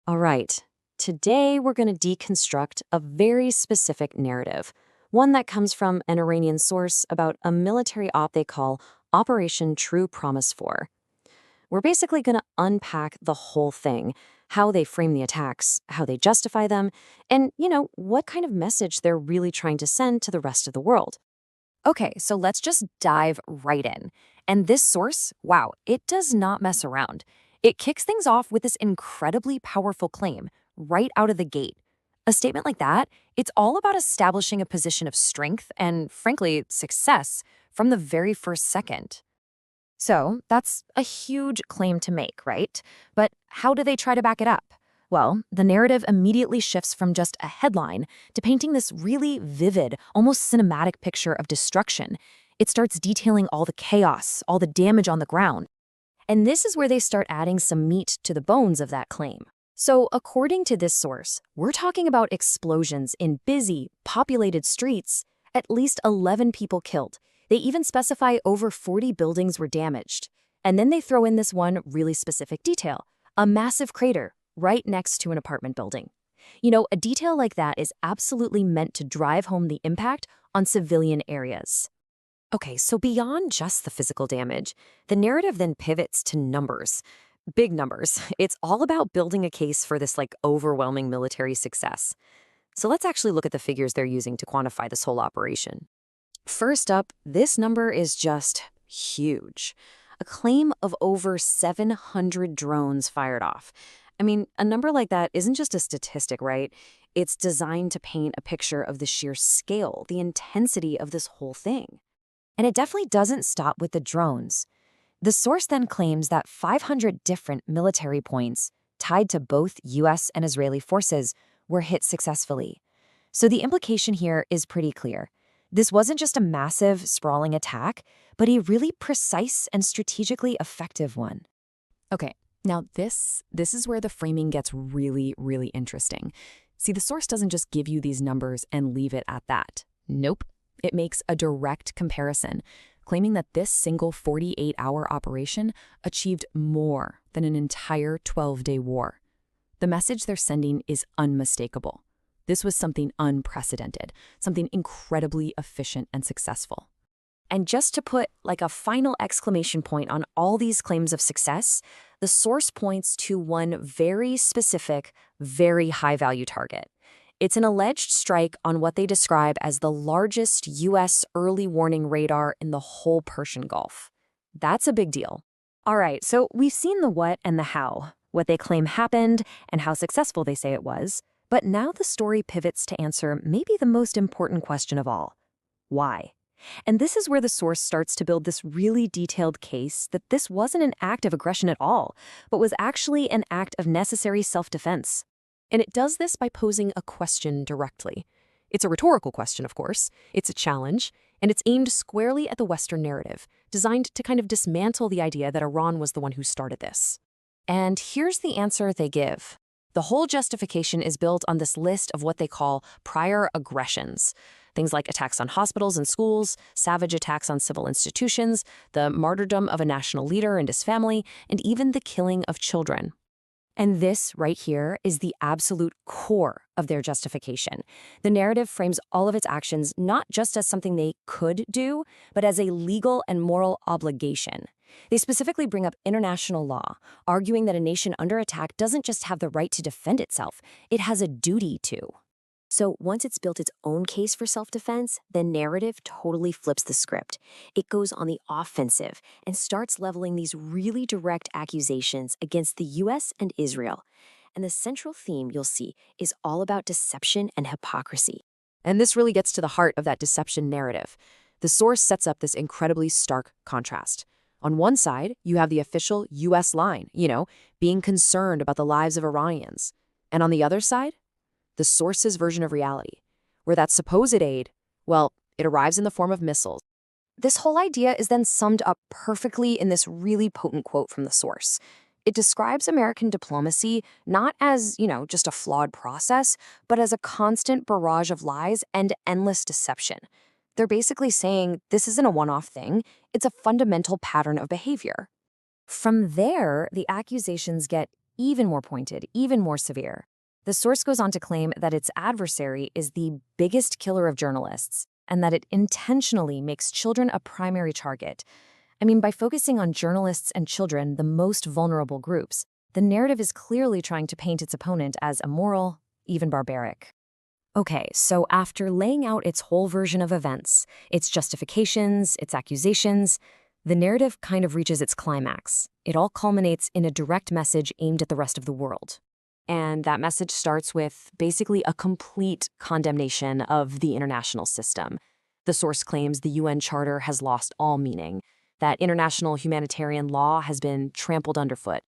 All right, today we're going to deconstruct a very specific narrative, one that comes from an Iranian source about a military op they call Operation True Promise 4. We're basically going to unpack the whole thing, how they frame the attacks, how they justify them, and, what kind of message they're really trying to send to the rest of the world. Okay, so let's just dive right in. And this source, wow, it does not mess around. It kicks things off with this incredibly powerful claim right out of the gate. A statement like that, it's all about establishing a position of strength and, frankly, success from the very first second. So that's a huge claim to make, right? But how do they try to back it up? Well, the narrative immediately shifts from just a headline to painting this really vivid, almost cinematic picture of destruction. It starts detailing all the chaos, all the damage on the ground. And this is where they start adding some meat to the bones of that claim. So, according to this source, we're talking about explosions in busy, populated streets, at least 11 people killed. They even specify over 40 buildings were damaged. And then they throw in this one really specific detail, a massive crater right next to an apartment building. A detail like that is absolutely meant to drive home the impact on civilian areas. Okay, so beyond just the physical damage, the narrative then pivots to numbers. Big numbers. It's all about building a case for this overwhelming military success. So let's actually look at the figures they're using to quantify this whole operation. First up, this number is just huge. A claim of over 700 drones fired off. I mean, a number like that isn't just a statistic, right? It's designed to paint a picture of the sheer scale, the intensity of this whole thing. And it definitely doesn't stop with the drones. The source then claims that 500 different military points tied to both US and Israeli forces were hit successfully. So the implication here is pretty clear. This wasn't just a massive, sprawling attack, but a really precise and strategically effective one. Okay, now this is where the framing gets really, really interesting. See, the source doesn't just give you these numbers and leave it at that. Nope. It makes a direct comparison, claiming that this single 48-hour operation achieved more than an entire 12-day war. The message they're sending is unmistakable. This was something unprecedented, something incredibly efficient and successful. And just to put a final exclamation point on all these claims of success, the source points to one very specific, very high-value target. It's an alleged strike on what they describe as the largest U.S. early warning radar in the whole Persian Gulf. That's a big deal. All right, so we've seen the what and the how, what they claim happened and how successful they say it was. But now the story pivots to answer maybe the most important question of all. Why? And this is where the source starts to build this really detailed case that this wasn't an act of aggression at all, but was actually an act of necessary self-defense. And it does this by posing a question directly. It's a rhetorical question, of course. It's a challenge, and it's aimed squarely at the Western narrative, designed to kind of dismantle the idea that Iran was the one who started this. And here's the answer they give. The whole justification is built on this list of what they call prior aggressions. Things like attacks on hospitals and schools, savage attacks on civil institutions, the martyrdom of a national leader and his family, and even the killing of children. And this right here is the absolute core of their justification. The narrative frames all of its actions not just as something they could do, but as a legal and moral obligation. They specifically bring up international law, arguing that a nation under attack doesn't just have the right to defend itself, it has a duty to. So once it's built its own case for self-defense, the narrative totally flips the script. It goes on the offensive and starts leveling these really direct accusations against the US and Israel. And the central theme you'll see is all about deception and hypocrisy. And this really gets to the heart of that deception narrative. The source sets up this incredibly stark contrast. On one side, you have the official US line, being concerned about the lives of Iranians. And on the other side, the source's version of reality, where that supposed aid, well, it arrives in the form of missiles. This whole idea is then summed up perfectly in this really potent quote from the source. It describes American diplomacy not as, just a flawed process, but as a constant barrage of lies and endless deception. They're basically saying this isn't a one-off thing, it's a fundamental pattern of behavior. From there, the accusations get even more pointed, even more severe. The source goes on to claim that its adversary is the biggest killer of journalists and that it intentionally makes children a primary target. I mean, by focusing on journalists and children, the most vulnerable groups, the narrative is clearly trying to paint its opponent as immoral, even barbaric. Okay, so after laying out its whole version of events, its justifications, its accusations, the narrative kind of reaches its climax. It all culminates in a direct message aimed at the rest of the world. And that message starts with basically a complete condemnation of the international system. The source claims the UN Charter has lost all meaning, that international humanitarian law has been trampled underfoot,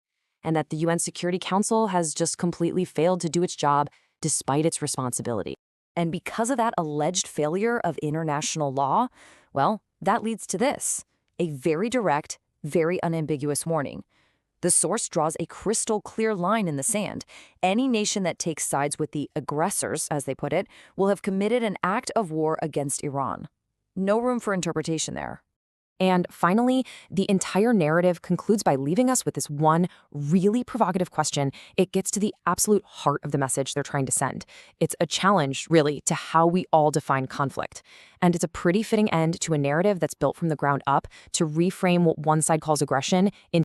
and that the UN Security Council has just completely failed to do its job despite its responsibility. And because of that alleged failure of international law, well, that leads to this, a very direct, very unambiguous warning. The source draws a crystal clear line in the sand. Any nation that takes sides with the aggressors, as they put it, will have committed an act of war against Iran. No room for interpretation there. And finally, the entire narrative concludes by leaving us with this one really provocative question. It gets to the absolute heart of the message they're trying to send. It's a challenge, really, to how we all define conflict. And it's a pretty fitting end to a narrative that's built from the ground up to reframe what one side calls aggression into